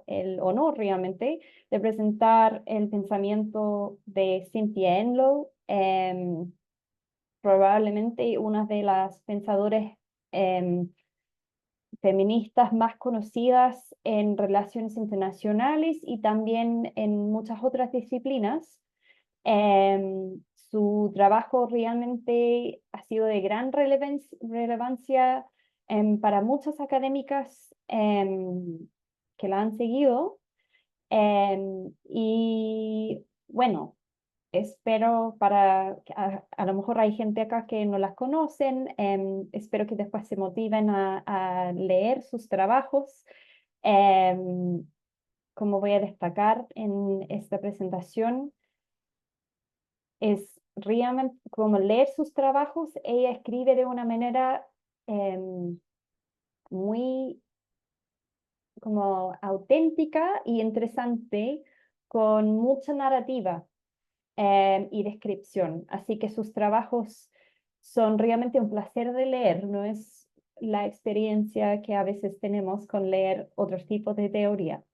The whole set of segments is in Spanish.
tengo el honor realmente de presentar el pensamiento de Cynthia Enloe, probablemente una de las pensadoras em, feministas más conocidas en relaciones internacionales y también en muchas otras disciplinas. Su trabajo realmente ha sido de gran relevancia para muchas académicas que la han seguido. Y bueno, espero a lo mejor hay gente acá que no las conocen, espero que después se motiven a leer sus trabajos. Em, Como voy a destacar en esta presentación, es realmente como leer sus trabajos. Ella escribe de una manera muy como auténtica y interesante, con mucha narrativa y descripción. Así que sus trabajos son realmente un placer de leer, no es la experiencia que a veces tenemos con leer otros tipos de teoría.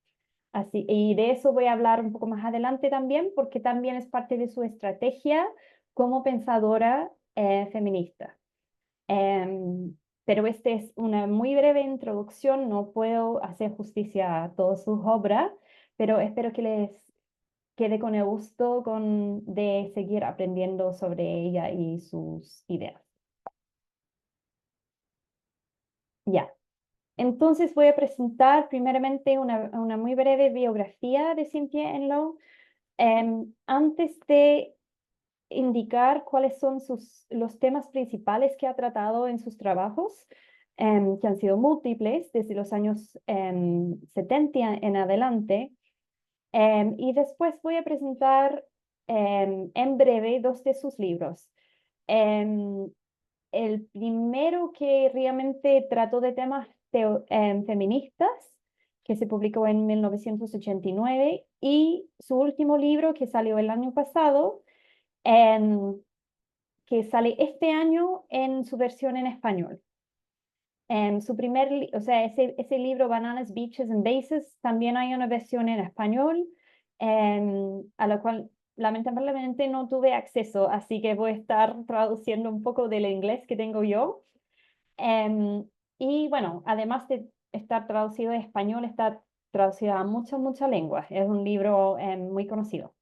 Así, y de eso voy a hablar un poco más adelante también, porque también es parte de su estrategia como pensadora feminista. Em, pero esta es una muy breve introducción, no puedo hacer justicia a todas sus obras, pero espero que les quede con el gusto de seguir aprendiendo sobre ella y sus ideas. Ya, entonces voy a presentar primeramente una muy breve biografía de Cynthia Enloe. Antes de indicar cuáles son los temas principales que ha tratado en sus trabajos, que han sido múltiples desde los años 70 en adelante. Y después voy a presentar en breve dos de sus libros. Em, el primero, que realmente trató de temas feministas, que se publicó en 1989, y su último libro, que salió el año pasado, em, que sale este año en su versión en español. O sea, ese libro, Bananas, Beaches and Bases, también hay una versión en español, a la cual lamentablemente no tuve acceso, así que voy a estar traduciendo un poco del inglés que tengo yo. Y bueno, además de estar traducido a español, está traducido a muchas lenguas. Es un libro muy conocido.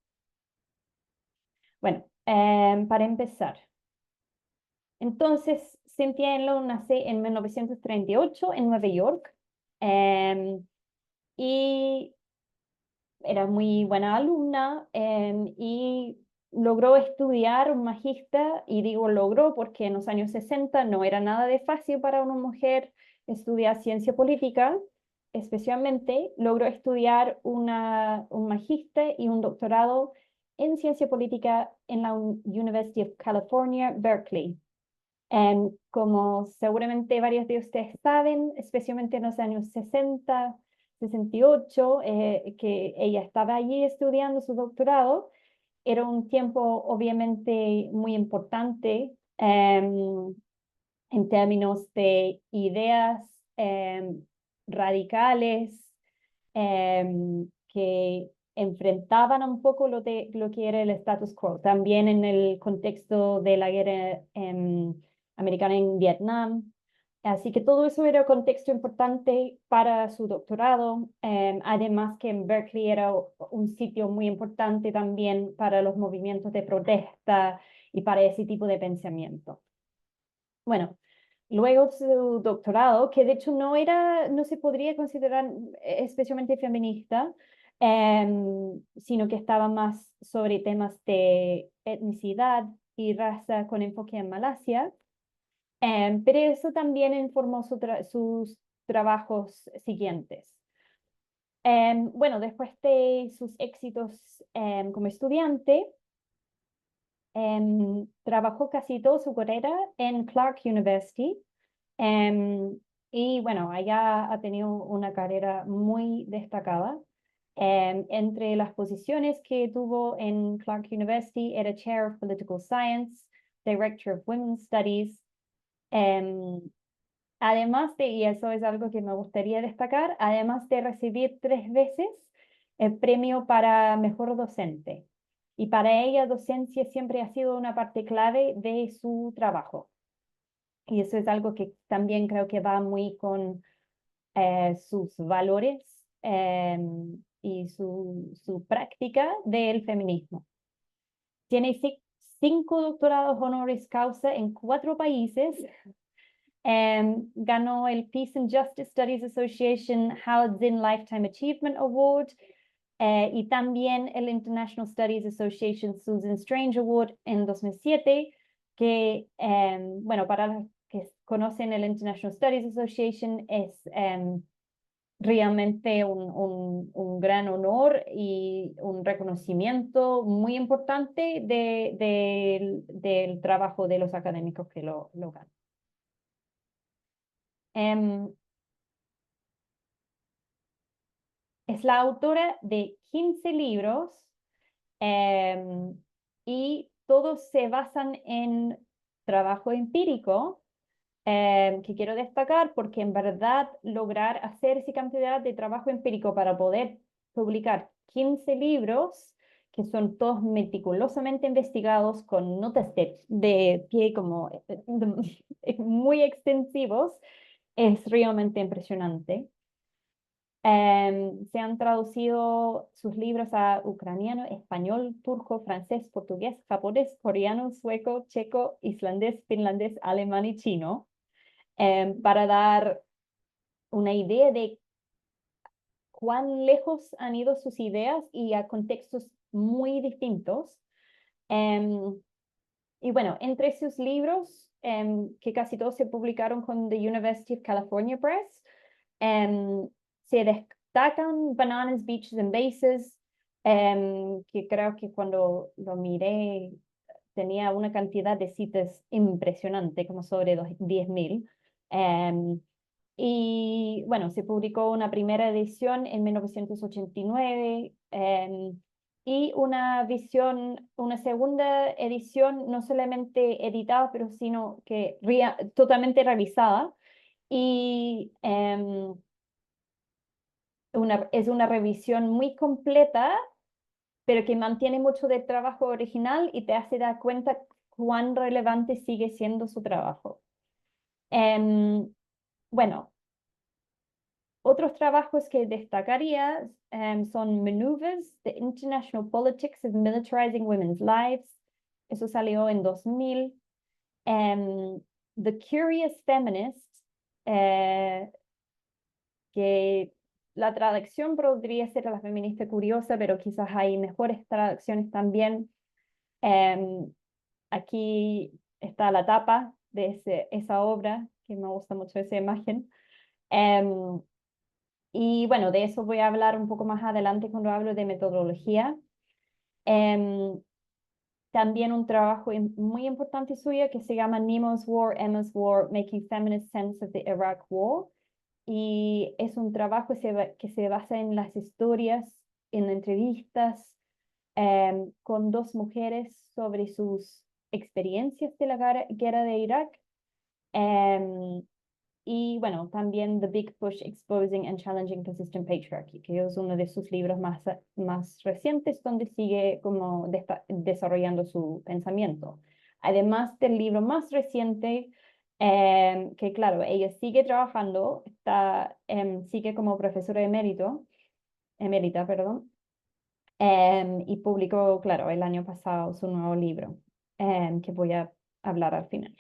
Bueno, para empezar. Entonces, Cynthia Enloe nace en 1938 en Nueva York, y era muy buena alumna, y logró estudiar un magíster, y digo logró porque en los años 60 no era nada de fácil para una mujer estudiar ciencia política. Especialmente logró estudiar un magíster y un doctorado en ciencia política en la University of California, Berkeley. Como seguramente varios de ustedes saben, especialmente en los años 60, 68, que ella estaba allí estudiando su doctorado, era un tiempo obviamente muy importante en términos de ideas radicales que enfrentaban un poco lo que era el status quo, también en el contexto de la guerra americana en Vietnam. Así que todo eso era un contexto importante para su doctorado, además que en Berkeley era un sitio muy importante también para los movimientos de protesta y para ese tipo de pensamiento. Bueno, luego su doctorado, que de hecho no se podría considerar especialmente feminista, sino que estaba más sobre temas de etnicidad y raza con enfoque en Malasia. Pero eso también informó sus trabajos siguientes. Bueno, después de sus éxitos como estudiante, trabajó casi toda su carrera en Clark University. Y bueno, allá ha tenido una carrera muy destacada. Entre las posiciones que tuvo en Clark University era Chair of Political Science, Director of Women's Studies, em, además de, y eso es algo que me gustaría destacar, además de recibir 3 veces el premio para mejor docente. Y para ella, docencia siempre ha sido una parte clave de su trabajo. Y eso es algo que también creo que va muy con sus valores y su práctica del feminismo. Tiene 5 doctorados honoris causa en 4 países. Ganó el Peace and Justice Studies Association Howard Zinn Lifetime Achievement Award y también el International Studies Association Susan Strange Award en 2007, que, bueno, para los que conocen el International Studies Association es realmente un gran honor y un reconocimiento muy importante del trabajo de los académicos que lo ganan. Es la autora de 15 libros y todos se basan en trabajo empírico que quiero destacar porque en verdad lograr hacer esa cantidad de trabajo empírico para poder publicar 15 libros que son todos meticulosamente investigados con notas de pie como muy extensivos es realmente impresionante. Se han traducido sus libros a ucraniano, español, turco, francés, portugués, japonés, coreano, sueco, checo, islandés, finlandés, alemán y chino, para dar una idea de cuán lejos han ido sus ideas y a contextos muy distintos. Y bueno, entre sus libros, que casi todos se publicaron con The University of California Press, se destacan Bananas, Beaches and Bases, que creo que cuando lo miré tenía una cantidad de citas impresionante, como sobre 10.000. Y bueno, se publicó una primera edición en 1989 y una segunda edición no solamente editada, pero sino que totalmente realizada. Y es una revisión muy completa, pero que mantiene mucho del trabajo original y te hace dar cuenta cuán relevante sigue siendo su trabajo. Bueno, otros trabajos que destacaría son Maneuvers, The International Politics of Militarizing Women's Lives. Eso salió en 2000. The Curious Feminist, que la traducción podría ser a la feminista curiosa, pero quizás hay mejores traducciones también. Aquí está la tapa de esa obra, que me gusta mucho esa imagen. Y bueno, de eso voy a hablar un poco más adelante cuando hablo de metodología. También un trabajo muy importante suyo que se llama Nemo's War, Emma's War, Making Feminist Sense of the Iraq War. Y es un trabajo que se basa en las historias, en entrevistas con 2 mujeres sobre sus experiencias de la guerra de Irak. Y bueno, también The Big Push, Exposing and Challenging Persistent Patriarchy, que es uno de sus libros más recientes, donde sigue como desarrollando su pensamiento. Además del libro más reciente, que claro, ella sigue trabajando, sigue como profesora emérita, perdón, y publicó, claro, el año pasado su nuevo libro, que voy a hablar al final.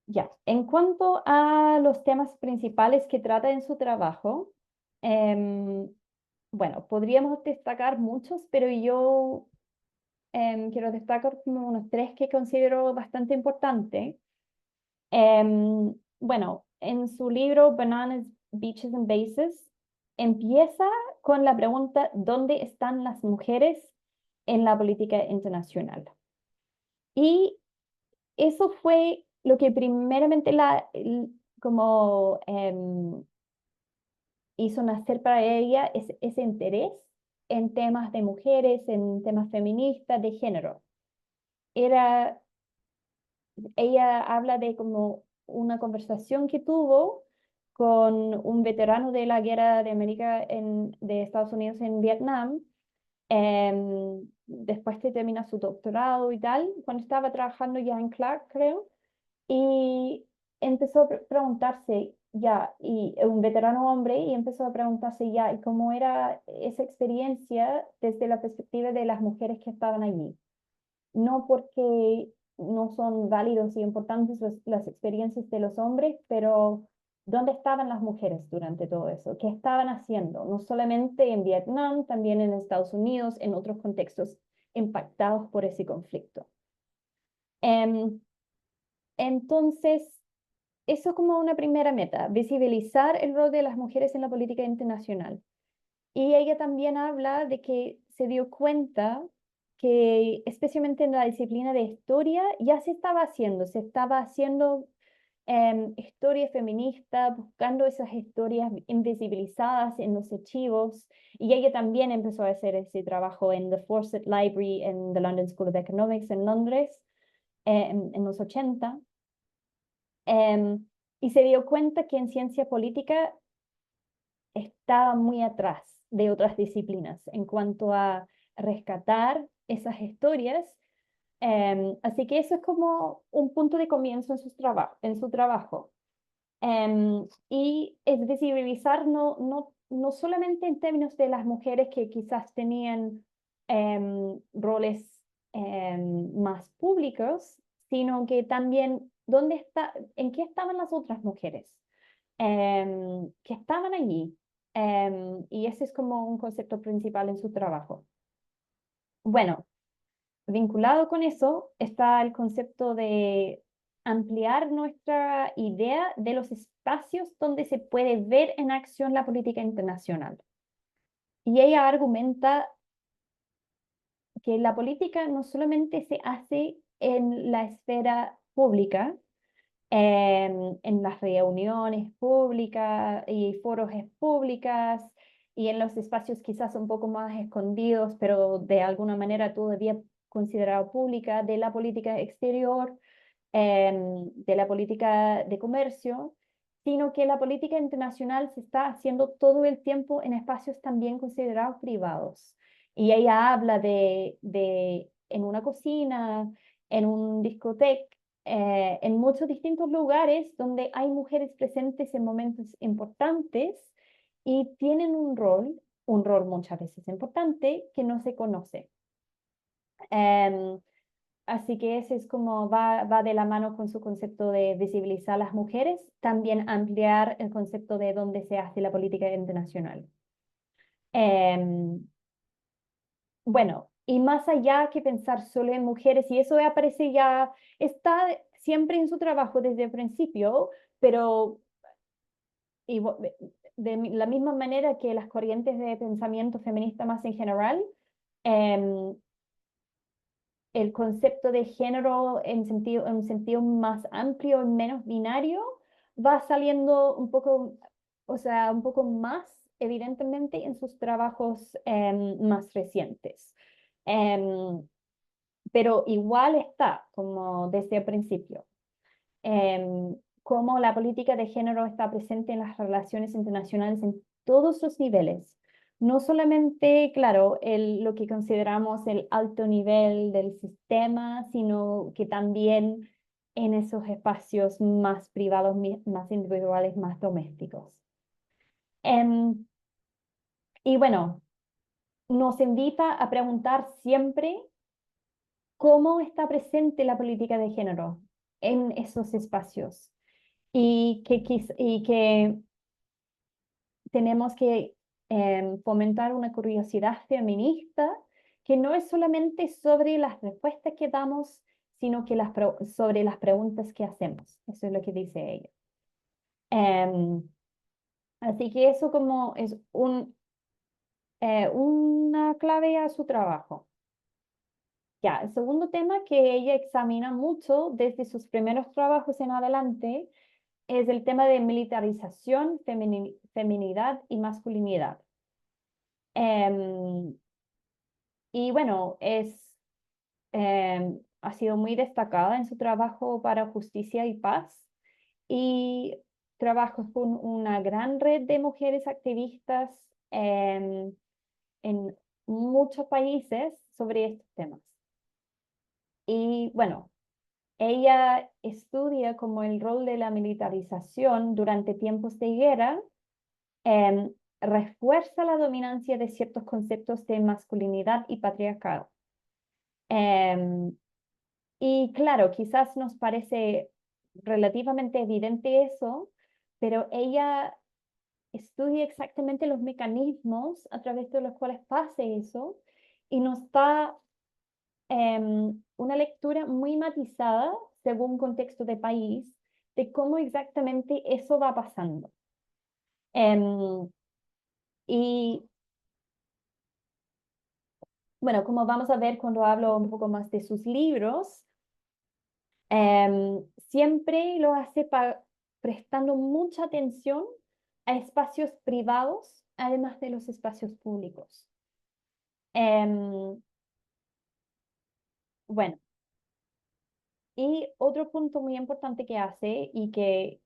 Ya, en cuanto a los temas principales que trata en su trabajo, bueno, podríamos destacar muchos, pero yo quiero destacar como unos 3 que considero bastante importantes. Bueno, en su libro Bananas, Beaches and Bases, empieza con la pregunta, ¿dónde están las mujeres en la política internacional? Y eso fue lo que primeramente como hizo nacer para ella ese interés en temas de mujeres, en temas feministas, de género. Ella habla de como una conversación que tuvo con un veterano de la guerra de de Estados Unidos en Vietnam, después de terminar su doctorado y tal, cuando estaba trabajando ya en Clark, creo, y empezó a preguntarse ya, y un veterano hombre, y empezó a preguntarse ya, ¿y cómo era esa experiencia desde la perspectiva de las mujeres que estaban allí? No porque no son válidos y importantes las experiencias de los hombres, pero ¿dónde estaban las mujeres durante todo eso? ¿Qué estaban haciendo? No solamente en Vietnam, también en Estados Unidos, en otros contextos impactados por ese conflicto. Em, entonces, eso como una primera meta, visibilizar el rol de las mujeres en la política internacional. Y ella también habla de que se dio cuenta que especialmente en la disciplina de historia ya se estaba haciendo historia feminista, buscando esas historias invisibilizadas en los archivos. Y ella también empezó a hacer ese trabajo en The Fawcett Library en the London School of Economics en Londres en los 80. Em, y se dio cuenta que en ciencia política estaba muy atrás de otras disciplinas en cuanto a rescatar esas historias. Así que eso es como un punto de comienzo en su trabajo. Y es visibilizar no solamente en términos de las mujeres que quizás tenían roles más públicos, sino que también en qué estaban las otras mujeres que estaban allí. Y ese es como un concepto principal en su trabajo. Bueno, vinculado con eso está el concepto de ampliar nuestra idea de los espacios donde se puede ver en acción la política internacional. Y ella argumenta que la política no solamente se hace en la esfera pública, en las reuniones públicas y foros públicas y en los espacios quizás un poco más escondidos, pero de alguna manera todavía considerado pública, de la política exterior, de la política de comercio, sino que la política internacional se está haciendo todo el tiempo en espacios también considerados privados. Y ella habla de en una cocina, en un discoteca, en muchos distintos lugares donde hay mujeres presentes en momentos importantes y tienen un rol muchas veces importante que no se conoce. Em, Así que ese es como va de la mano con su concepto de visibilizar a las mujeres, también ampliar el concepto de dónde se hace la política internacional. Em, bueno, y más allá que pensar solo en mujeres, y eso aparece ya, está siempre en su trabajo desde el principio, pero de la misma manera que las corrientes de pensamiento feminista más en general, em, el concepto de género en un sentido más amplio, menos binario, va saliendo un poco, o sea, un poco más evidentemente en sus trabajos más recientes. Em, pero igual está como desde el principio. Cómo la política de género está presente en las relaciones internacionales en todos los niveles. No solamente, claro, lo que consideramos el alto nivel del sistema, sino que también en esos espacios más privados, más individuales, más domésticos. Em, y bueno, nos invita a preguntar siempre cómo está presente la política de género en esos espacios y que tenemos que fomentar una curiosidad feminista que no es solamente sobre las respuestas que damos, sino que sobre las preguntas que hacemos. Eso es lo que dice ella. Em, Así que eso como es una clave a su trabajo. Ya, el segundo tema que ella examina mucho desde sus primeros trabajos en adelante es el tema de militarización, feminidad y masculinidad. Em, y bueno, ha sido muy destacada en su trabajo para justicia y paz. y trabajo con una gran red de mujeres activistas en muchos países sobre estos temas. Y bueno, ella estudia como el rol de la militarización durante tiempos de guerra, em, refuerza la dominancia de ciertos conceptos de masculinidad y patriarcado. Em, y claro, quizás nos parece relativamente evidente eso, pero ella estudia exactamente los mecanismos a través de los cuales pasa eso y nos da una lectura muy matizada según contexto de país de cómo exactamente eso va pasando. Em, y bueno, como vamos a ver cuando hablo un poco más de sus libros, siempre lo hace prestando mucha atención a espacios privados, además de los espacios públicos. Bueno, y otro punto muy importante que hace y que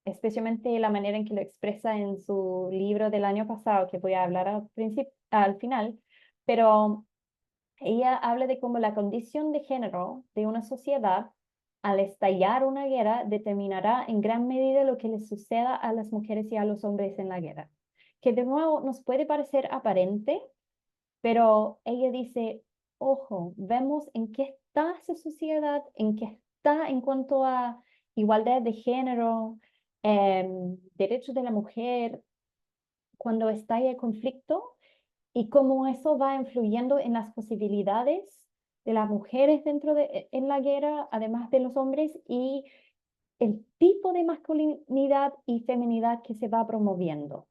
especialmente la manera en que lo expresa en su libro del año pasado, que voy a hablar al final, pero ella habla de cómo la condición de género de una sociedad, al estallar una guerra, determinará en gran medida lo que les suceda a las mujeres y a los hombres en la guerra. Que de nuevo nos puede parecer aparente, pero ella dice, ojo, vemos en qué está esa sociedad, en qué está en cuanto a igualdad de género, derechos de la mujer, cuando estalla el conflicto y cómo eso va influyendo en las posibilidades de las mujeres en la guerra, además de los hombres, y el tipo de masculinidad y feminidad que se va promoviendo.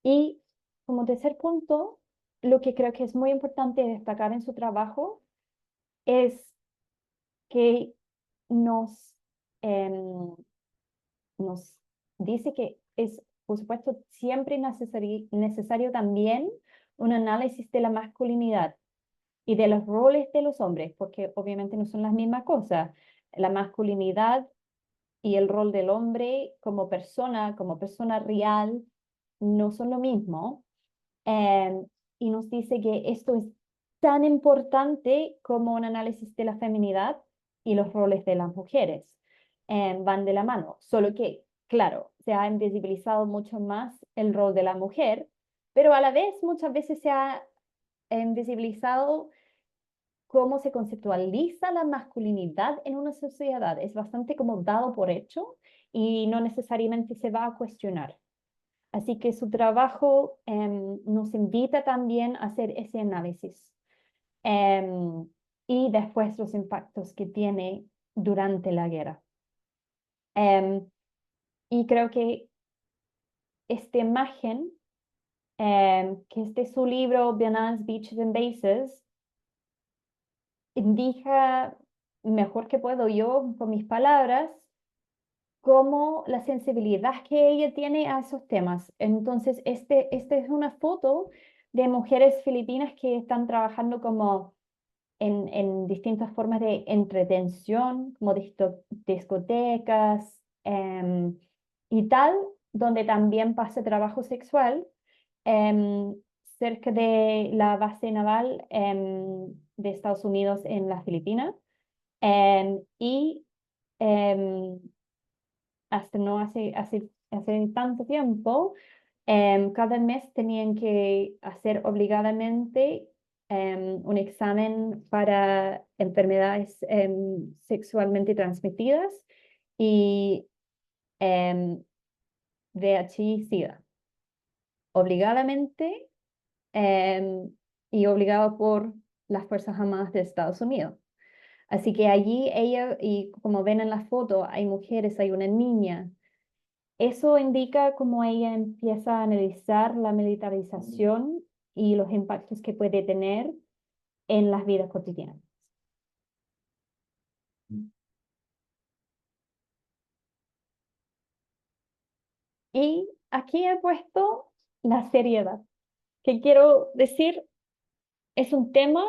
Y como tercer punto, lo que creo que es muy importante destacar en su trabajo es que nos, em, nos dice que es, por supuesto, siempre necesario también un análisis de la masculinidad y de los roles de los hombres, porque obviamente no son las mismas cosas. La masculinidad y el rol del hombre como persona real, no son lo mismo. Eh, y nos dice que esto es tan importante como un análisis de la feminidad y los roles de las mujeres. Van de la mano, solo que, claro, se ha invisibilizado mucho más el rol de la mujer, pero a la vez muchas veces se ha invisibilizado cómo se conceptualiza la masculinidad en una sociedad. Es bastante como dado por hecho y no necesariamente se va a cuestionar. Así que su trabajo nos invita también a hacer ese análisis y después los impactos que tiene durante la guerra. Em, y creo que esta imagen, que es de su libro Bananas, Beaches and Bases, indica mejor que puedo yo, con mis palabras, cómo la sensibilidad que ella tiene a esos temas. Entonces, este es una foto de mujeres filipinas que están trabajando como en distintas formas de entretención, como discotecas y tal, donde también pasa trabajo sexual, em, cerca de la base naval de Estados Unidos en las Filipinas. Y em, hasta no hace tanto tiempo, cada mes tenían que hacer obligadamente un examen para enfermedades sexualmente transmitidas y em, VIH-Sida, obligadamente y obligado por las Fuerzas Armadas de Estados Unidos. Así que allí ella, y como ven en la foto, hay mujeres, hay una niña. Eso indica cómo ella empieza a analizar la militarización y los impactos que puede tener en las vidas cotidianas. Y aquí he puesto la seriedad, que quiero decir, es un tema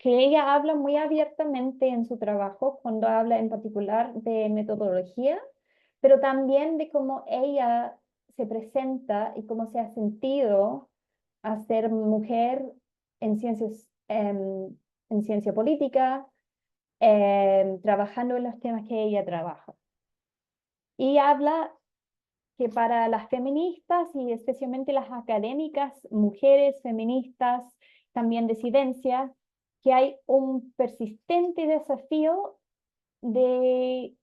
que ella habla muy abiertamente en su trabajo, cuando habla en particular de metodología, pero también de cómo ella se presenta y cómo se ha sentido a ser mujer en ciencias, en ciencia política, trabajando en los temas que ella trabaja. Y habla que para las feministas y especialmente las académicas, mujeres feministas, también disidencias, que hay un persistente desafío de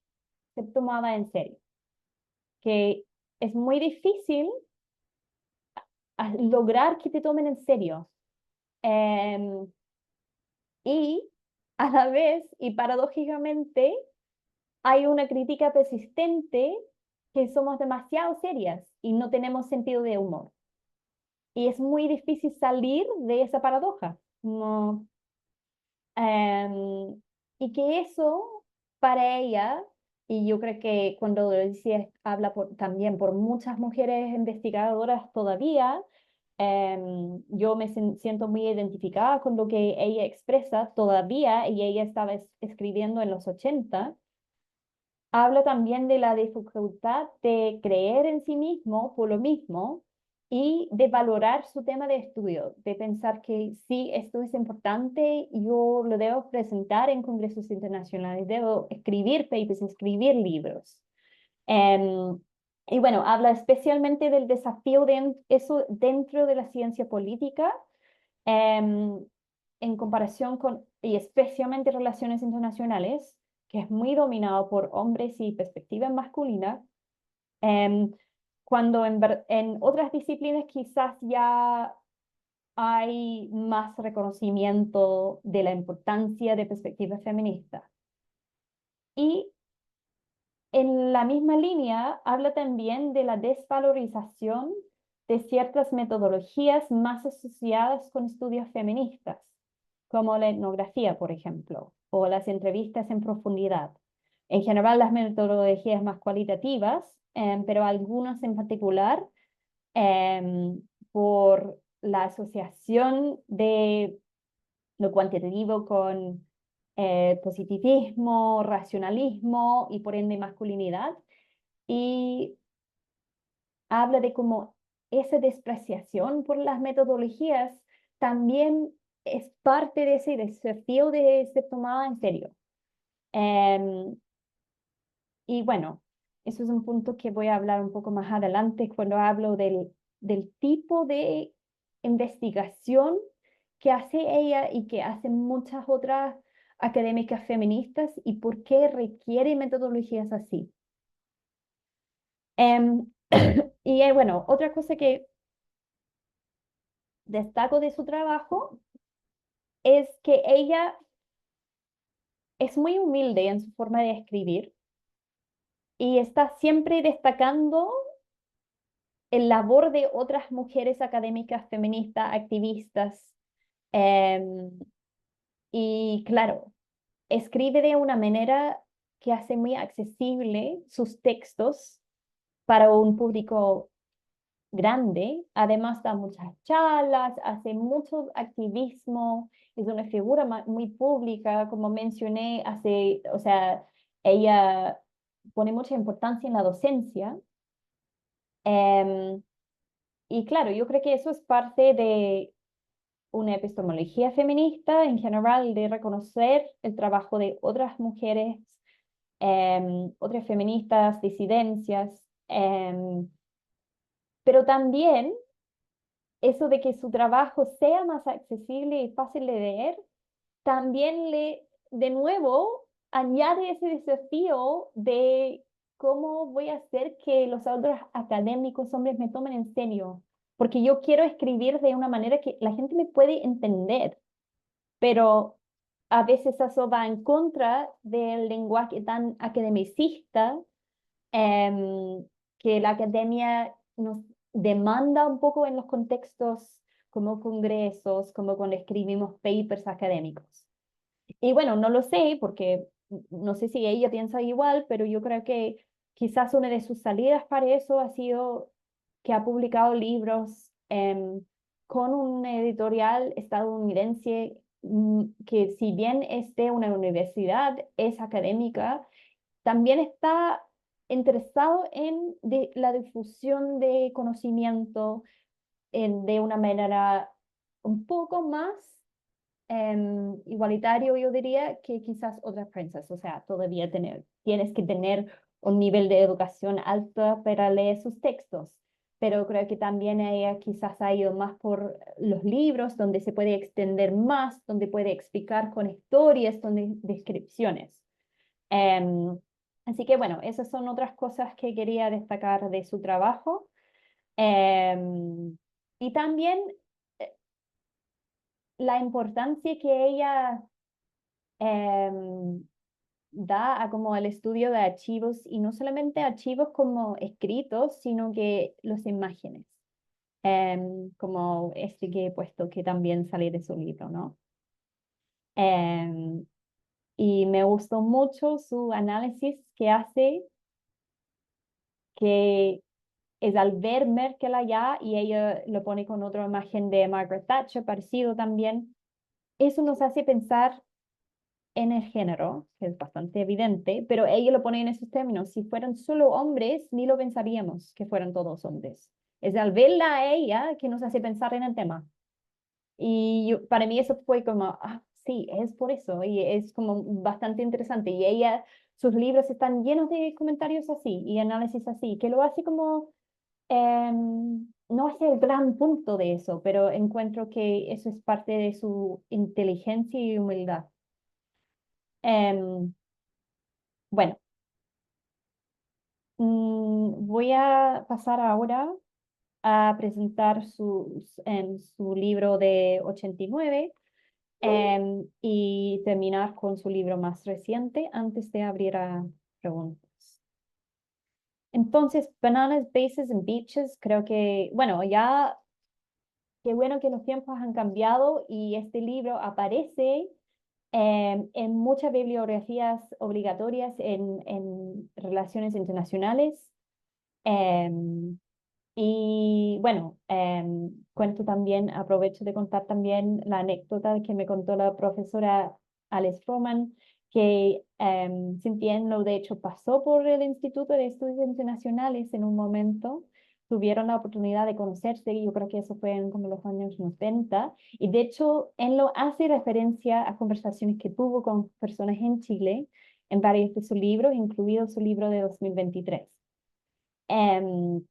ser tomada en serio, que es muy difícil lograr que te tomen en serio. Eh, y a la vez, y paradójicamente, hay una crítica persistente que somos demasiado serias y no tenemos sentido de humor. Y es muy difícil salir de esa paradoja. No, y que eso para ella, y yo creo que cuando lo decía, habla también por muchas mujeres investigadoras todavía, yo me siento muy identificada con lo que ella expresa todavía, y ella estaba escribiendo en los 80. Habla también de la dificultad de creer en sí mismo por lo mismo y de valorar su tema de estudio, de pensar que sí, esto es importante, yo lo debo presentar en congresos internacionales, debo escribir papers, escribir libros. Em, y bueno, habla especialmente del desafío de eso dentro de la ciencia política, em, en comparación con, y especialmente relaciones internacionales, que es muy dominado por hombres y perspectiva masculina, em, cuando en otras disciplinas quizás ya hay más reconocimiento de la importancia de perspectivas feministas. Y en la misma línea habla también de la desvalorización de ciertas metodologías más asociadas con estudios feministas, como la etnografía, por ejemplo, o las entrevistas en profundidad. En general, las metodologías más cualitativas, pero algunas en particular, por la asociación de lo cuantitativo con positivismo, racionalismo y por ende masculinidad. Y habla de cómo esa despreciación por las metodologías también es parte de ese desafío de ser tomada en serio. Em, y bueno, eso es un punto que voy a hablar un poco más adelante cuando hablo del tipo de investigación que hace ella y que hacen muchas otras académicas feministas y por qué requiere metodologías así. Em, y bueno, otra cosa que destaco de su trabajo es que ella es muy humilde en su forma de escribir y está siempre destacando el labor de otras mujeres académicas, feministas, activistas. em, y claro, escribe de una manera que hace muy accesible sus textos para un público grande. Además da muchas charlas, hace mucho activismo, es una figura muy pública, como mencioné, hace, o sea, ella pone mucha importancia en la docencia. Em, y claro, yo creo que eso es parte de una epistemología feminista en general, de reconocer el trabajo de otras mujeres, otras feministas, disidencias, pero también eso de que su trabajo sea más accesible y fácil de leer, también de nuevo, añade ese desafío de cómo voy a hacer que los otros académicos hombres me tomen en serio, porque yo quiero escribir de una manera que la gente me puede entender, pero a veces eso va en contra del lenguaje tan academicista, que la academia nos demanda un poco en los contextos como congresos, como cuando escribimos papers académicos. Y bueno, no lo sé porque no sé si ella piensa igual, pero yo creo que quizás una de sus salidas para eso ha sido que ha publicado libros con un editorial estadounidense que si bien es de una universidad, es académica, también está interesado en la difusión de conocimiento de una manera un poco más igualitario, yo diría, que quizás otras prensas. O sea, todavía tienes que tener un nivel de educación alto para leer sus textos, pero creo que también ella quizás ha ido más por los libros, donde se puede extender más, donde puede explicar con historias, con descripciones. Em, Así que bueno, esas son otras cosas que quería destacar de su trabajo. Em, y también eh, la importancia que ella em, da a como el estudio de archivos, y no solamente archivos como escritos, sino que las imágenes, como este que he puesto que también sale de su libro, ¿no? Em, y me gustó mucho su análisis que hace, que es al ver Merkel allá y ella lo pone con otra imagen de Margaret Thatcher, parecido también. Eso nos hace pensar en el género, que es bastante evidente, pero ella lo pone en esos términos. Si fueran solo hombres, ni lo pensaríamos que fueran todos hombres. Es al verla a ella que nos hace pensar en el tema. Y para mí eso fue como, ah, sí, es por eso, y es como bastante interesante. Y ella, sus libros están llenos de comentarios así y análisis así, que lo hace como, no es el gran punto de eso, pero encuentro que eso es parte de su inteligencia y humildad. Em, bueno, voy a pasar ahora a presentar su libro de 89 y terminar con su libro más reciente antes de abrir a preguntas. Entonces, Bananas, Bases and Beaches, creo que, bueno, ya qué bueno que los tiempos han cambiado y este libro aparece en muchas bibliografías obligatorias en relaciones internacionales. Em, y bueno, cuento también, aprovecho de contar también la anécdota que me contó la profesora Alice Froman, que Cynthia Enloe de hecho pasó por el Instituto de Estudios Internacionales en un momento, tuvieron la oportunidad de conocerse, y yo creo que eso fue en como los años 90, y de hecho Enloe hace referencia a conversaciones que tuvo con personas en Chile en varios de sus libros, incluido su libro de 2023. Em,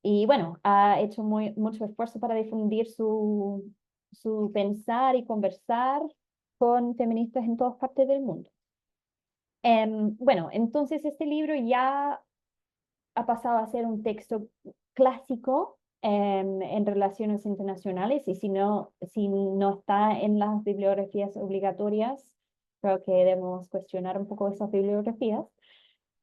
y bueno, ha hecho mucho esfuerzo para difundir su pensar y conversar con feministas en todas partes del mundo. Bueno, entonces este libro ya ha pasado a ser un texto clásico en relaciones internacionales, y si no está en las bibliografías obligatorias, creo que debemos cuestionar un poco esas bibliografías.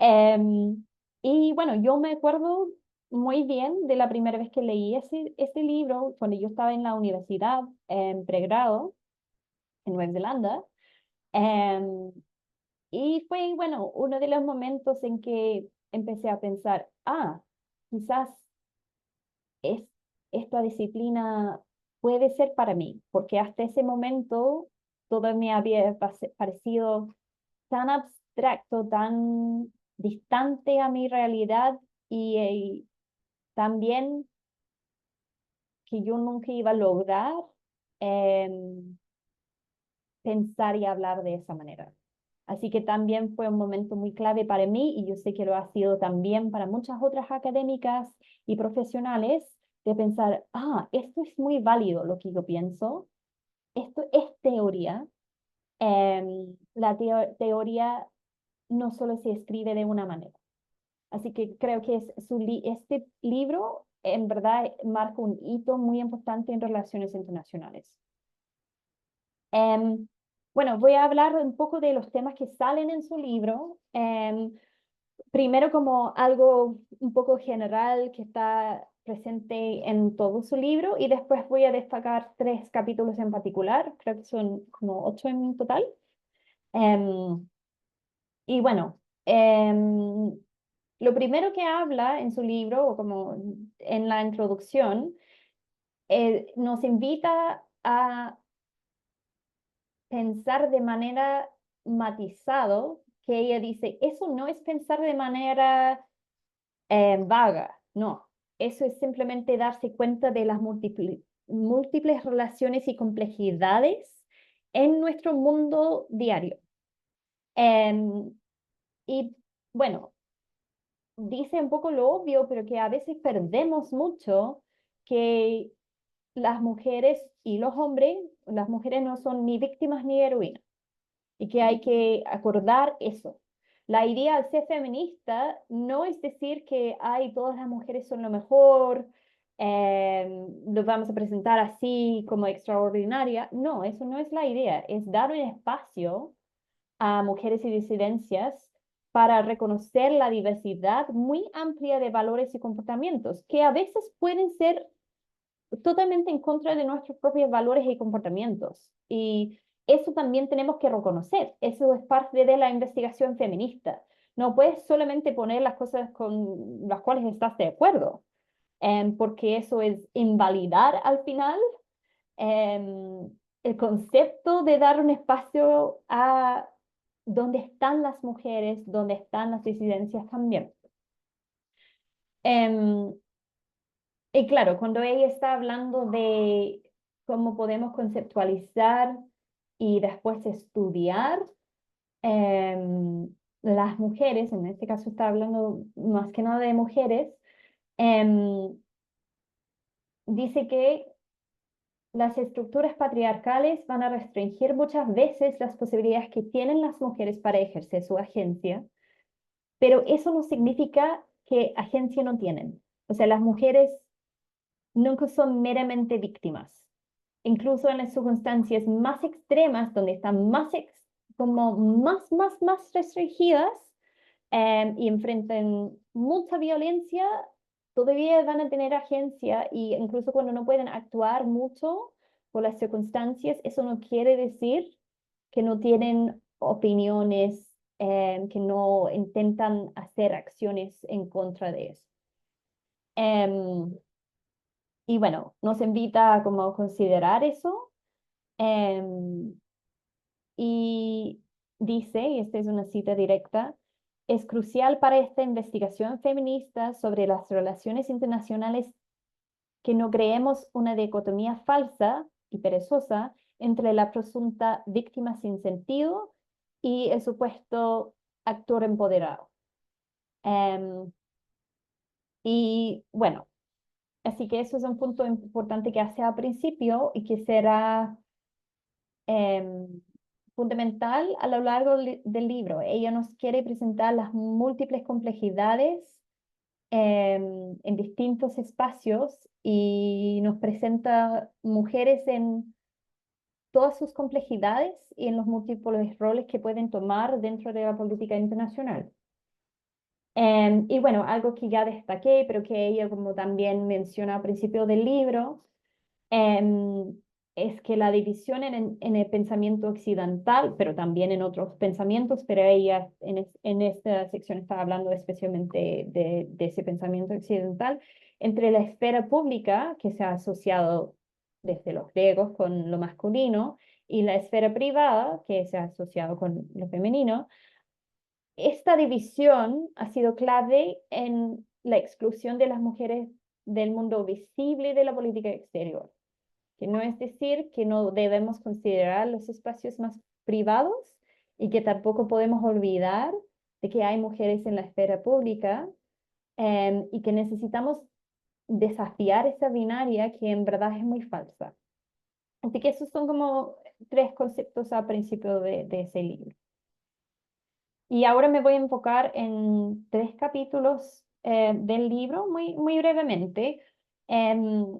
Em, y bueno, yo me acuerdo muy bien de la primera vez que leí ese libro, cuando yo estaba en la universidad, en pregrado, en Nueva Zelanda. Em, y fue, bueno, uno de los momentos en que empecé a pensar, ah, quizás es, esta disciplina puede ser para mí, porque hasta ese momento todo me había parecido tan abstracto, tan distante a mi realidad, y también que yo nunca iba a lograr em, pensar y hablar de esa manera. Así que también fue un momento muy clave para mí, y yo sé que lo ha sido también para muchas otras académicas y profesionales, de pensar, ah, esto es muy válido lo que yo pienso, esto es teoría. La teoría no solo se escribe de una manera. Así que creo que este libro en verdad marca un hito muy importante en relaciones internacionales. Em, bueno, voy a hablar un poco de los temas que salen en su libro. Primero como algo un poco general que está presente en todo su libro, y después voy a destacar 3 capítulos en particular, creo que son como 8 en total. Em, y bueno, lo primero que habla en su libro, o como en la introducción, nos invita a pensar de manera matizado, que ella dice, eso no es pensar de manera vaga, no. Eso es simplemente darse cuenta de las múltiples relaciones y complejidades en nuestro mundo diario. Em, y bueno, dice un poco lo obvio, pero que a veces perdemos mucho que las mujeres y los hombres, las mujeres no son ni víctimas ni heroínas, y que hay que acordar eso. La idea al ser feminista no es decir que ay, todas las mujeres son lo mejor, los vamos a presentar así como extraordinaria. No, eso no es la idea. Es dar un espacio a mujeres y disidencias para reconocer la diversidad muy amplia de valores y comportamientos, que a veces pueden ser totalmente en contra de nuestros propios valores y comportamientos. Y eso también tenemos que reconocer. Eso es parte de la investigación feminista. No puedes solamente poner las cosas con las cuales estás de acuerdo, porque eso es invalidar al final el concepto de dar un espacio a donde están las mujeres, donde están las disidencias también. Em, y claro, cuando ella está hablando de cómo podemos conceptualizar y después estudiar em, las mujeres, en este caso está hablando más que nada de mujeres, em, dice que las estructuras patriarcales van a restringir muchas veces las posibilidades que tienen las mujeres para ejercer su agencia, pero eso no significa que agencia no tienen. O sea, las mujeres nunca son meramente víctimas. Incluso en las circunstancias más extremas, donde están como más restringidas y enfrentan mucha violencia, todavía van a tener agencia y incluso cuando no pueden actuar mucho por las circunstancias, eso no quiere decir que no tienen opiniones, que no intentan hacer acciones en contra de eso. Em, y bueno, nos invita a como considerar eso. em, y dice, y esta es una cita directa, es crucial para esta investigación feminista sobre las relaciones internacionales que no creemos una dicotomía falsa y perezosa entre la presunta víctima sin sentido y el supuesto actor empoderado. Em, y bueno, así que eso es un punto importante que hace al principio y que será fundamental a lo largo del libro. Ella nos quiere presentar las múltiples complejidades en distintos espacios y nos presenta mujeres en todas sus complejidades y en los múltiples roles que pueden tomar dentro de la política internacional. Y bueno, algo que ya destaqué, pero que ella como también menciona al principio del libro, em, es que la división en el pensamiento occidental, pero también en otros pensamientos, pero ella en esta sección está hablando especialmente de ese pensamiento occidental, entre la esfera pública, que se ha asociado desde los griegos con lo masculino, y la esfera privada, que se ha asociado con lo femenino. Esta división ha sido clave en la exclusión de las mujeres del mundo visible de la política exterior, que no es decir que no debemos considerar los espacios más privados y que tampoco podemos olvidar de que hay mujeres en la esfera pública y que necesitamos desafiar esa binaria que en verdad es muy falsa. Así que esos son como tres conceptos al principio de ese libro. Y ahora me voy a enfocar en tres capítulos del libro, muy brevemente. Em,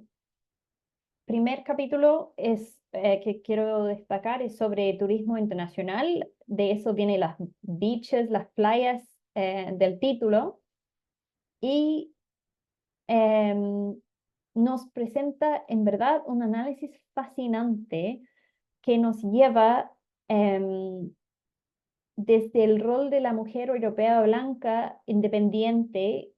primer capítulo es, que quiero destacar es sobre turismo internacional. De eso vienen las beaches, las playas del título. Y em, nos presenta en verdad un análisis fascinante que nos lleva desde el rol de la mujer europea blanca independiente,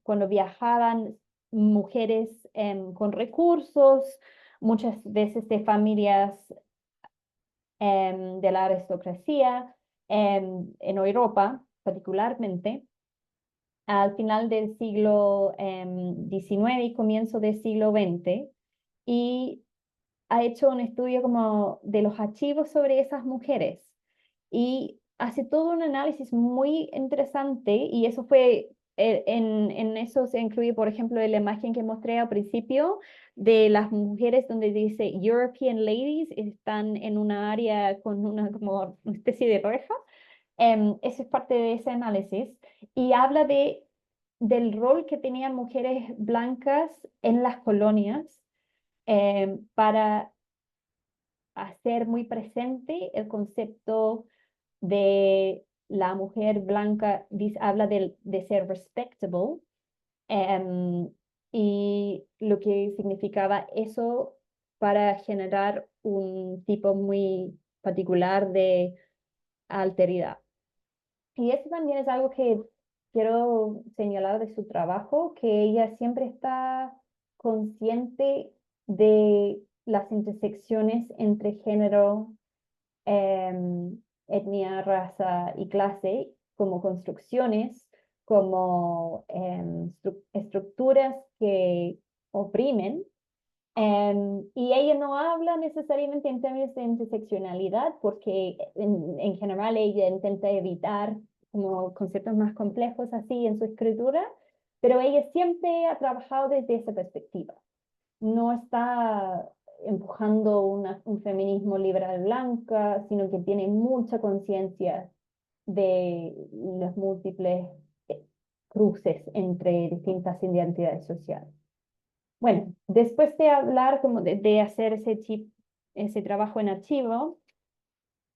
cuando viajaban mujeres con recursos, muchas veces de familias de la aristocracia en Europa particularmente al final del siglo XIX y comienzo del siglo XX, y ha hecho un estudio como de los archivos sobre esas mujeres y hace todo un análisis muy interesante, y eso fue, en eso se incluye, por ejemplo, la imagen que mostré al principio de las mujeres donde dice European Ladies, están en una área con una como una especie de reja. Eso es parte de ese análisis y habla del rol que tenían mujeres blancas en las colonias para hacer muy presente el concepto de la mujer blanca, habla de ser respectable, em, y lo que significaba eso para generar un tipo muy particular de alteridad. Y eso también es algo que quiero señalar de su trabajo, que ella siempre está consciente de las intersecciones entre género, etnia, raza y clase como construcciones, como estructuras que oprimen. Y ella no habla necesariamente en términos de interseccionalidad, porque en general ella intenta evitar como conceptos más complejos así en su escritura, pero ella siempre ha trabajado desde esa perspectiva. No está empujando un feminismo liberal blanca, sino que tiene mucha conciencia de los múltiples cruces entre distintas identidades sociales. Bueno, después de hablar como de hacer ese trabajo en archivo,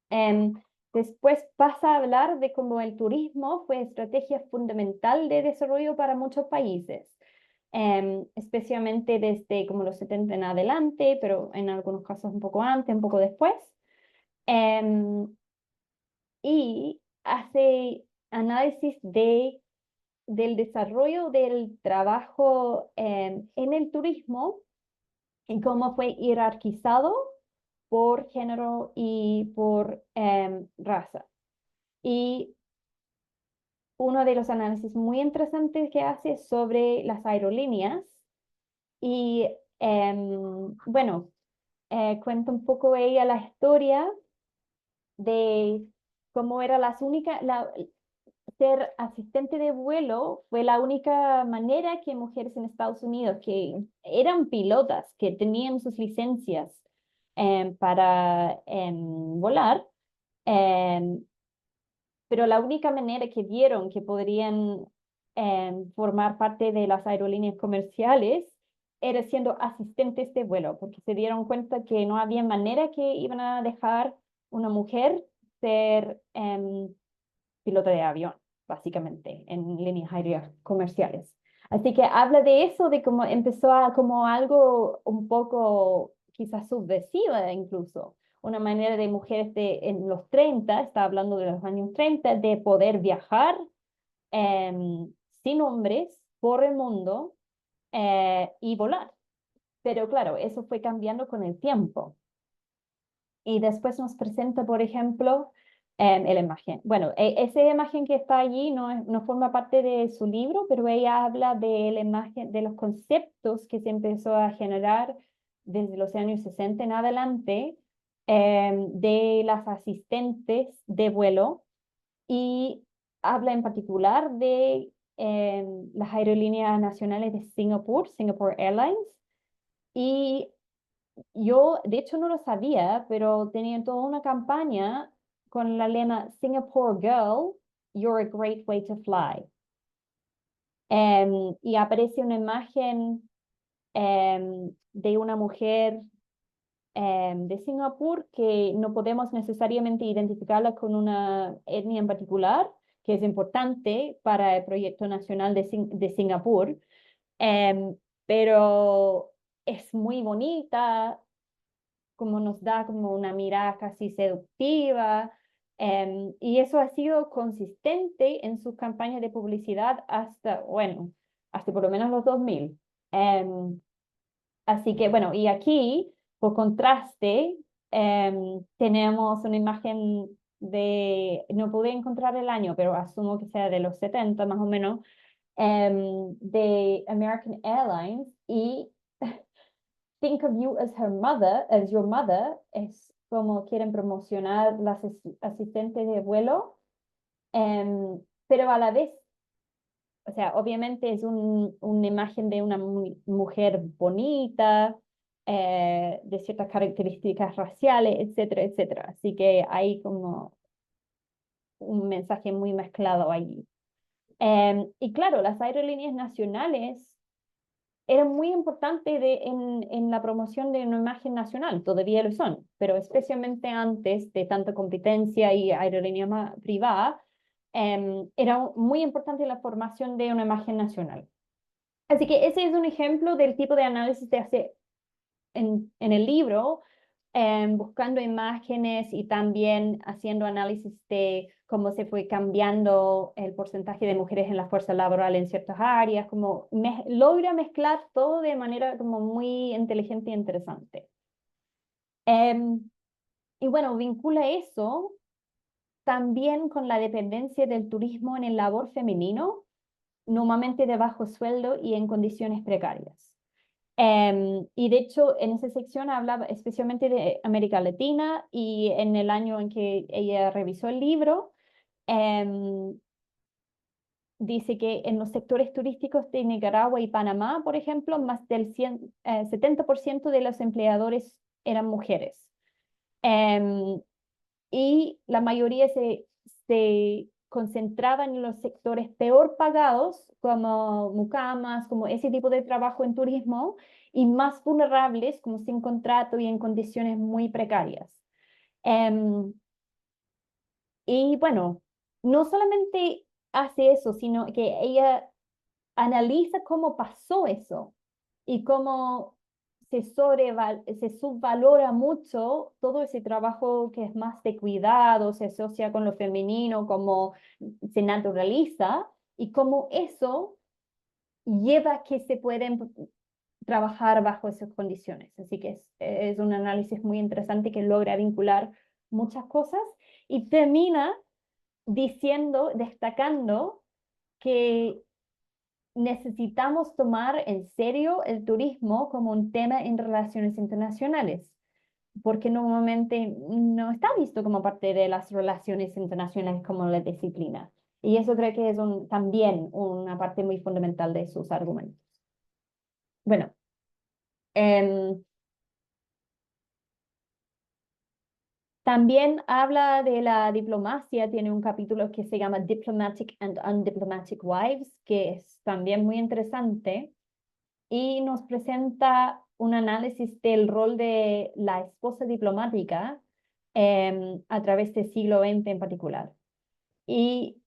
em, después pasa a hablar de cómo el turismo fue estrategia fundamental de desarrollo para muchos países, especialmente desde como los 70 en adelante, pero en algunos casos un poco antes, un poco después. Em, y hace análisis del desarrollo del trabajo en el turismo y cómo fue jerarquizado por género y por raza. Y uno de los análisis muy interesantes que hace sobre las aerolíneas y bueno, cuenta un poco ella la historia de cómo era ser asistente de vuelo fue la única manera que mujeres en Estados Unidos que eran pilotas, que tenían sus licencias para volar, em, pero la única manera que vieron que podrían formar parte de las aerolíneas comerciales era siendo asistentes de vuelo, porque se dieron cuenta que no había manera que iban a dejar una mujer ser piloto de avión, básicamente, en líneas aéreas comerciales. Así que habla de eso, de cómo empezó como algo un poco quizás subversiva incluso, una manera de mujeres en los 30, está hablando de los años 30, de poder viajar sin hombres por el mundo y volar. Pero claro, eso fue cambiando con el tiempo. Y después nos presenta, por ejemplo, la imagen. Bueno, esa imagen que está allí no forma parte de su libro, pero ella habla de la imagen, de los conceptos que se empezó a generar desde los años 60 en adelante, de las asistentes de vuelo, y habla en particular de las aerolíneas nacionales de Singapur, Singapore Airlines, y yo, de hecho, no lo sabía, pero tenían toda una campaña con la lema Singapore Girl, you're a great way to fly. Y aparece una imagen de una mujer de Singapur que no podemos necesariamente identificarla con una etnia en particular, que es importante para el proyecto nacional de Singapur, em, pero es muy bonita, como nos da como una mirada casi seductiva, y eso ha sido consistente en sus campañas de publicidad hasta, bueno, hasta por lo menos los 2000. Así que, bueno, y aquí, por contraste, tenemos una imagen de, no pude encontrar el año, pero asumo que sea de los 70 más o menos, de American Airlines y Think of you as her mother, as your mother, es como quieren promocionar las asistentes de vuelo, pero a la vez, o sea, obviamente es una imagen de una mujer bonita, de ciertas características raciales, etcétera, etcétera. Así que hay como un mensaje muy mezclado ahí. Y claro, las aerolíneas nacionales eran muy importantes en la promoción de una imagen nacional, todavía lo son, pero especialmente antes de tanta competencia y aerolínea privada, era muy importante la formación de una imagen nacional. Así que ese es un ejemplo del tipo de análisis que hace en el libro, buscando imágenes y también haciendo análisis de cómo se fue cambiando el porcentaje de mujeres en la fuerza laboral en ciertas áreas, como logra mezclar todo de manera como muy inteligente e interesante. Y bueno, vincula eso también con la dependencia del turismo en el labor femenino, normalmente de bajo sueldo y en condiciones precarias. Y de hecho, en esa sección hablaba especialmente de América Latina y en el año en que ella revisó el libro, dice que en los sectores turísticos de Nicaragua y Panamá, por ejemplo, más del 70% de los empleadores eran mujeres. Em, y la mayoría se concentraba en los sectores peor pagados, como mucamas, como ese tipo de trabajo en turismo, y más vulnerables, como sin contrato y en condiciones muy precarias. Em, y bueno, no solamente hace eso, sino que ella analiza cómo pasó eso y cómo se subvalora mucho todo ese trabajo que es más de cuidado, se asocia con lo femenino, como se naturaliza y cómo eso lleva a que se pueden trabajar bajo esas condiciones. Así que es un análisis muy interesante que logra vincular muchas cosas y termina diciendo, destacando que necesitamos tomar en serio el turismo como un tema en relaciones internacionales, porque normalmente no está visto como parte de las relaciones internacionales como la disciplina. Y eso creo que es también una parte muy fundamental de sus argumentos. Bueno, em, también habla de la diplomacia, tiene un capítulo que se llama Diplomatic and Undiplomatic Wives, que es también muy interesante y nos presenta un análisis del rol de la esposa diplomática a través del siglo XX en particular. Y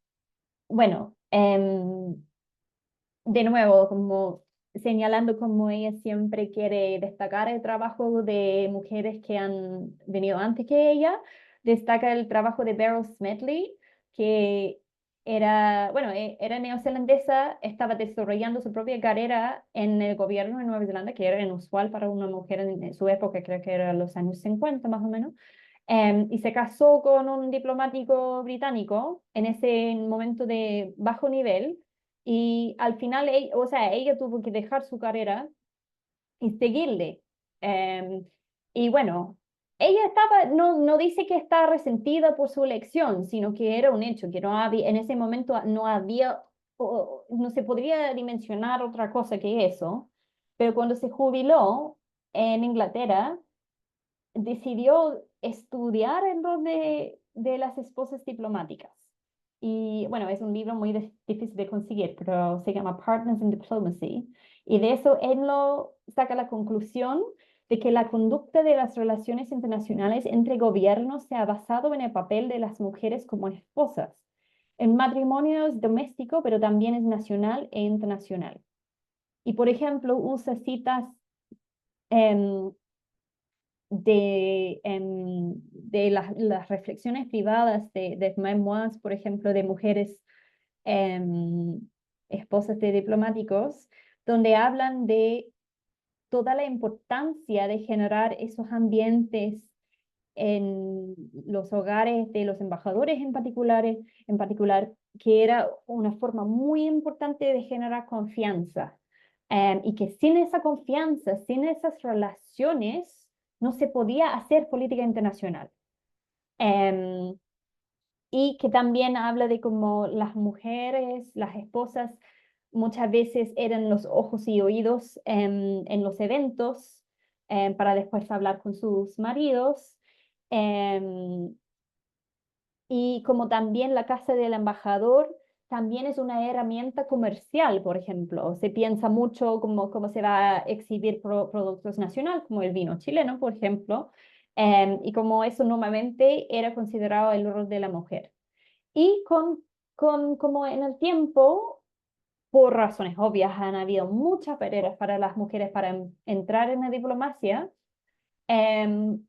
bueno, de nuevo, como señalando cómo ella siempre quiere destacar el trabajo de mujeres que han venido antes que ella, destaca el trabajo de Beryl Smedley, que era, bueno, era neozelandesa, estaba desarrollando su propia carrera en el gobierno de Nueva Zelanda, que era inusual para una mujer en su época, creo que era los años 50 más o menos. Y se casó con un diplomático británico en ese momento de bajo nivel y al final, o sea, ella tuvo que dejar su carrera y seguirle. Em, y bueno, ella estaba, no dice que está resentida por su elección, sino que era un hecho, que no había, en ese momento no había, no se podría dimensionar otra cosa que eso. Pero cuando se jubiló en Inglaterra, decidió estudiar el rol de las esposas diplomáticas. Y bueno, es un libro muy difícil de conseguir, pero se llama Partners in Diplomacy. Y de eso él lo saca la conclusión de que la conducta de las relaciones internacionales entre gobiernos se ha basado en el papel de las mujeres como esposas. El matrimonio es doméstico, pero también es nacional e internacional. Y por ejemplo, usa citas em, de las reflexiones privadas de memoirs, por ejemplo, de mujeres em, esposas de diplomáticos, donde hablan de toda la importancia de generar esos ambientes en los hogares de los embajadores en particular, que era una forma muy importante de generar confianza. Y que sin esa confianza, sin esas relaciones, no se podía hacer política internacional. Em, y que también habla de cómo las mujeres, las esposas, muchas veces eran los ojos y oídos en los eventos para después hablar con sus maridos. em, y como también la casa del embajador también es una herramienta comercial, por ejemplo. Se piensa mucho cómo se va a exhibir productos nacionales, como el vino chileno, por ejemplo, y como eso normalmente era considerado el rol de la mujer. Y como en el tiempo, por razones obvias, han habido muchas barreras para las mujeres para entrar en la diplomacia. Em,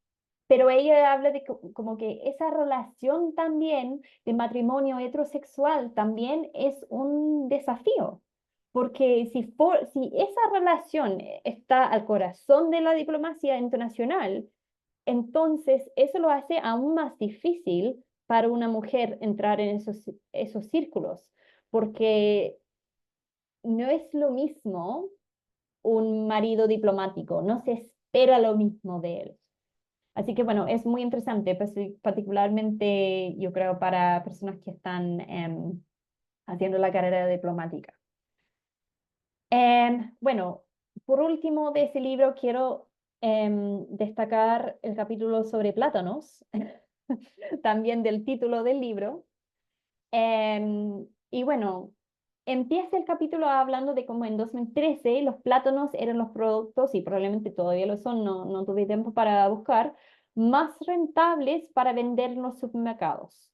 pero ella habla de como que esa relación también de matrimonio heterosexual también es un desafío, porque si esa relación está al corazón de la diplomacia internacional, entonces eso lo hace aún más difícil para una mujer entrar en esos círculos, porque no es lo mismo un marido diplomático, no se espera lo mismo de él. Así que bueno, es muy interesante, pues, particularmente yo creo para personas que están haciendo la carrera diplomática. Bueno, por último de ese libro quiero destacar el capítulo sobre plátanos, también del título del libro. Y bueno, empieza el capítulo hablando de cómo en 2013 los plátanos eran los productos, y probablemente todavía lo son, no tuve tiempo para buscar, más rentables para vender en los supermercados.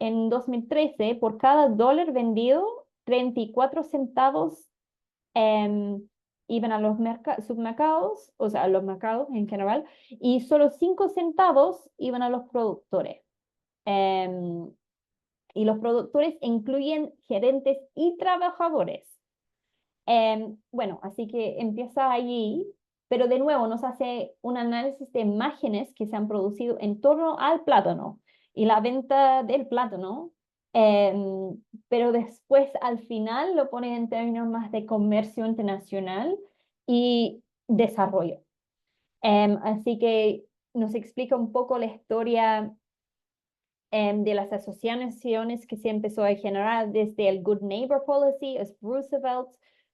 En 2013, por cada dólar vendido, 34 centavos iban a los supermercados, o sea, a los mercados en general, y solo 5 centavos iban a los productores. Em, y los productores incluyen gerentes y trabajadores. Bueno, así que empieza allí, pero de nuevo nos hace un análisis de imágenes que se han producido en torno al plátano y la venta del plátano, pero después al final lo pone en términos más de comercio internacional y desarrollo. Así que nos explica un poco la historia de las asociaciones que se empezó a generar desde el Good Neighbor Policy, es Roosevelt,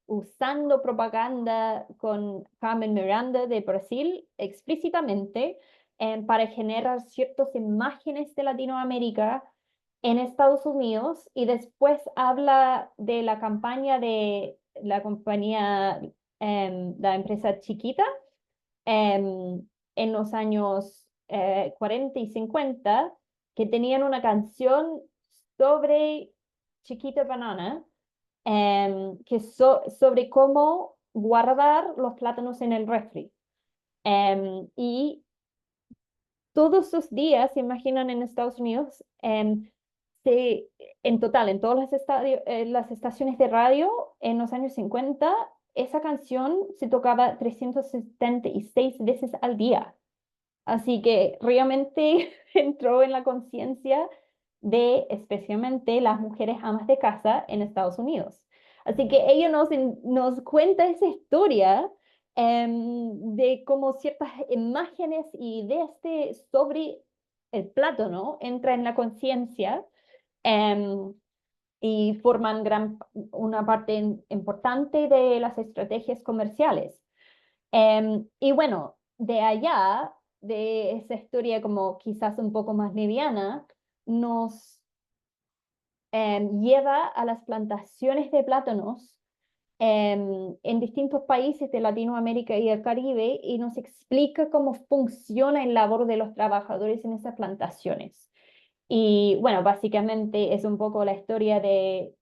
usando propaganda con Carmen Miranda de Brasil explícitamente para generar ciertas imágenes de Latinoamérica en Estados Unidos, y después habla de la campaña de la compañía, la empresa chiquita, en los años 40 y 50, que tenían una canción sobre Chiquita Banana, sobre cómo guardar los plátanos en el refri. Y todos los días, se imaginan en Estados Unidos, se, en total, en todas las estaciones de radio en los años 50, esa canción se tocaba 376 veces al día. Así que realmente entró en la conciencia de especialmente las mujeres amas de casa en Estados Unidos. Así que ella nos cuenta esa historia de cómo ciertas imágenes y ideas sobre el plátano entra en la conciencia em, y forman una parte importante de las estrategias comerciales. Y bueno, de allá, de esa historia como quizás un poco más liviana, nos lleva a las plantaciones de plátanos en distintos países de Latinoamérica y el Caribe, y nos explica cómo funciona el labor de los trabajadores en esas plantaciones. Y bueno, básicamente es un poco la historia de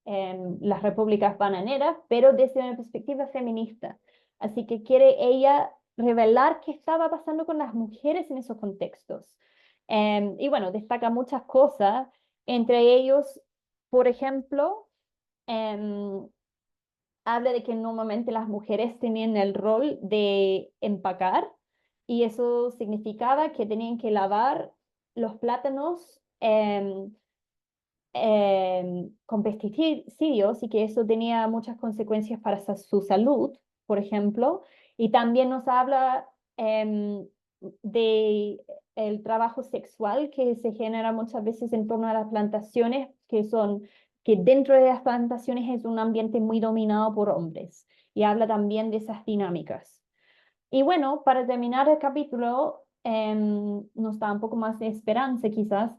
las repúblicas bananeras, pero desde una perspectiva feminista. Así que quiere ella revelar qué estaba pasando con las mujeres en esos contextos. Y bueno, destaca muchas cosas, entre ellos, por ejemplo, em, habla de que normalmente las mujeres tenían el rol de empacar, y eso significaba que tenían que lavar los plátanos con pesticidas y que eso tenía muchas consecuencias para su salud, por ejemplo. Y también nos habla de el trabajo sexual que se genera muchas veces en torno a las plantaciones, que dentro de las plantaciones es un ambiente muy dominado por hombres. Y habla también de esas dinámicas. Y bueno, para terminar el capítulo, nos da un poco más de esperanza quizás,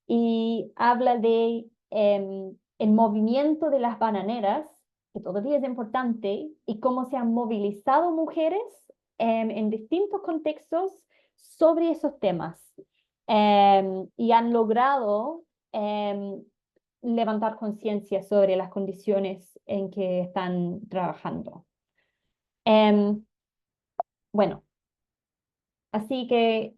y habla de el movimiento de las bananeras, que todavía es importante, y cómo se han movilizado mujeres en distintos contextos sobre esos temas, y han logrado levantar conciencia sobre las condiciones en que están trabajando. Bueno, así que,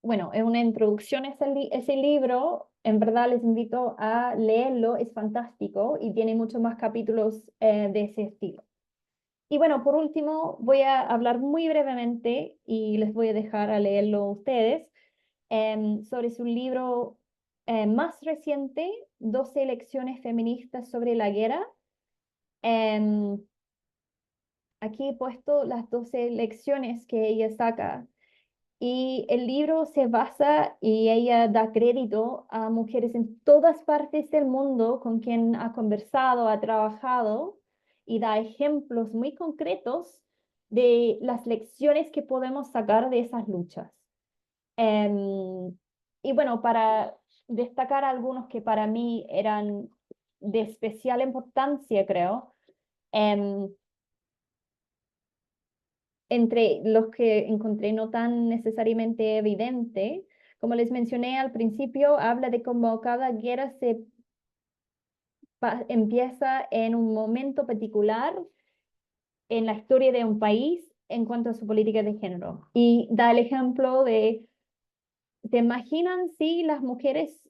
bueno, es una introducción a ese libro. En verdad les invito a leerlo, es fantástico y tiene muchos más capítulos de ese estilo. Y bueno, por último, voy a hablar muy brevemente y les voy a dejar a leerlo a ustedes sobre su libro más reciente, 12 lecciones feministas sobre la guerra. Em, Aquí he puesto las 12 lecciones que ella saca. Y el libro se basa y ella da crédito a mujeres en todas partes del mundo con quien ha conversado, ha trabajado y da ejemplos muy concretos de las lecciones que podemos sacar de esas luchas. Y bueno, para destacar algunos que para mí eran de especial importancia, creo, em, entre los que encontré no tan necesariamente evidente, como les mencioné al principio, habla de cómo cada guerra empieza en un momento particular en la historia de un país en cuanto a su política de género. Y da el ejemplo de, ¿te imaginan si las mujeres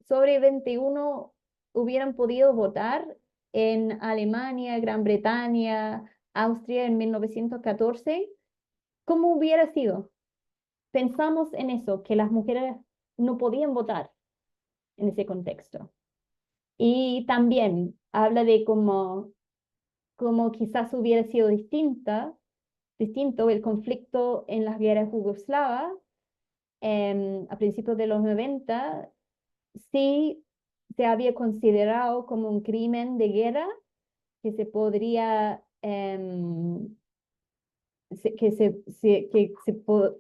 sobre 21 hubieran podido votar en Alemania, Gran Bretaña, Austria en 1914? ¿Cómo hubiera sido? Pensamos en eso, que las mujeres no podían votar en ese contexto. Y también habla de cómo quizás hubiera sido distinto el conflicto en las guerras yugoslavas a principios de los 90, si se había considerado como un crimen de guerra que se podría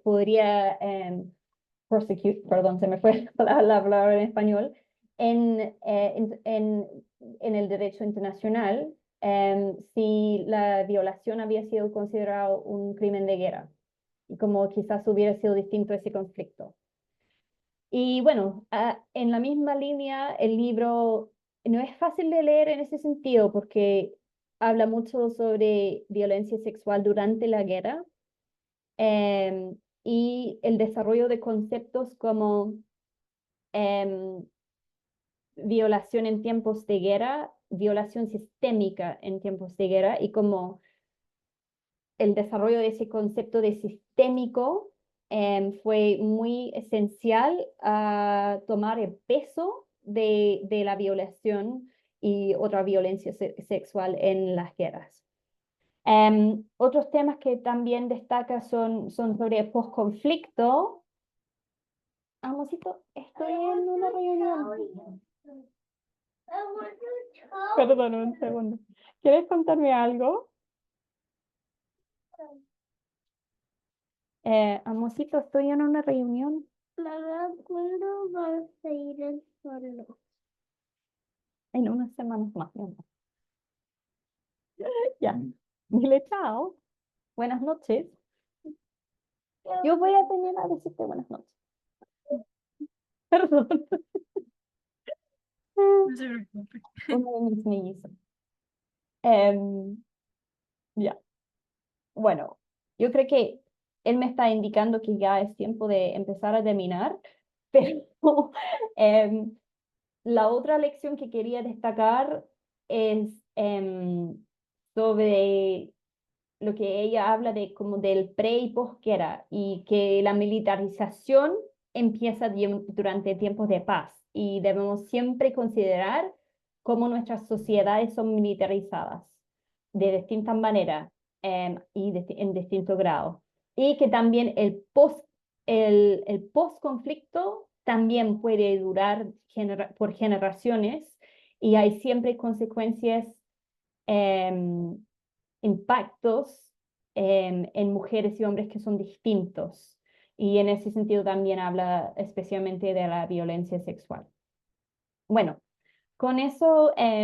podría prosecute, perdón, se me fue la palabra en español, en, en el derecho internacional, si la violación había sido considerado un crimen de guerra y como quizás hubiera sido distinto ese conflicto. Y bueno, en la misma línea, el libro no es fácil de leer en ese sentido porque habla mucho sobre violencia sexual durante la guerra, y el desarrollo de conceptos como em, violación en tiempos de guerra, violación sistémica en tiempos de guerra y como el desarrollo de ese concepto de sistémico fue muy esencial a tomar el peso de la violación y otra violencia sexual en las guerras. Otros temas que también destaca son sobre el posconflicto. Amorcito, estoy en una reunión. Perdón, un segundo. ¿Quieres contarme algo? Amorcito, estoy en una reunión. ¿Cuándo vas a ir al solo? En unas semanas más, mi amor. Ya. Dile chao. Buenas noches. Yo voy a tener a decirte buenas noches. Perdón. No se preocupe. Uno de mis mellizos. Em, ya. Bueno, yo creo que él me está indicando que ya es tiempo de empezar a terminar, pero em, la otra lección que quería destacar es sobre lo que ella habla de como del pre y posguerra y que la militarización empieza durante tiempos de paz y debemos siempre considerar cómo nuestras sociedades son militarizadas de distintas maneras en distintos grados. Y que también el post-conflicto también puede durar por generaciones y hay siempre consecuencias, em, impactos en mujeres y hombres que son distintos. Y en ese sentido también habla especialmente de la violencia sexual. Bueno, con eso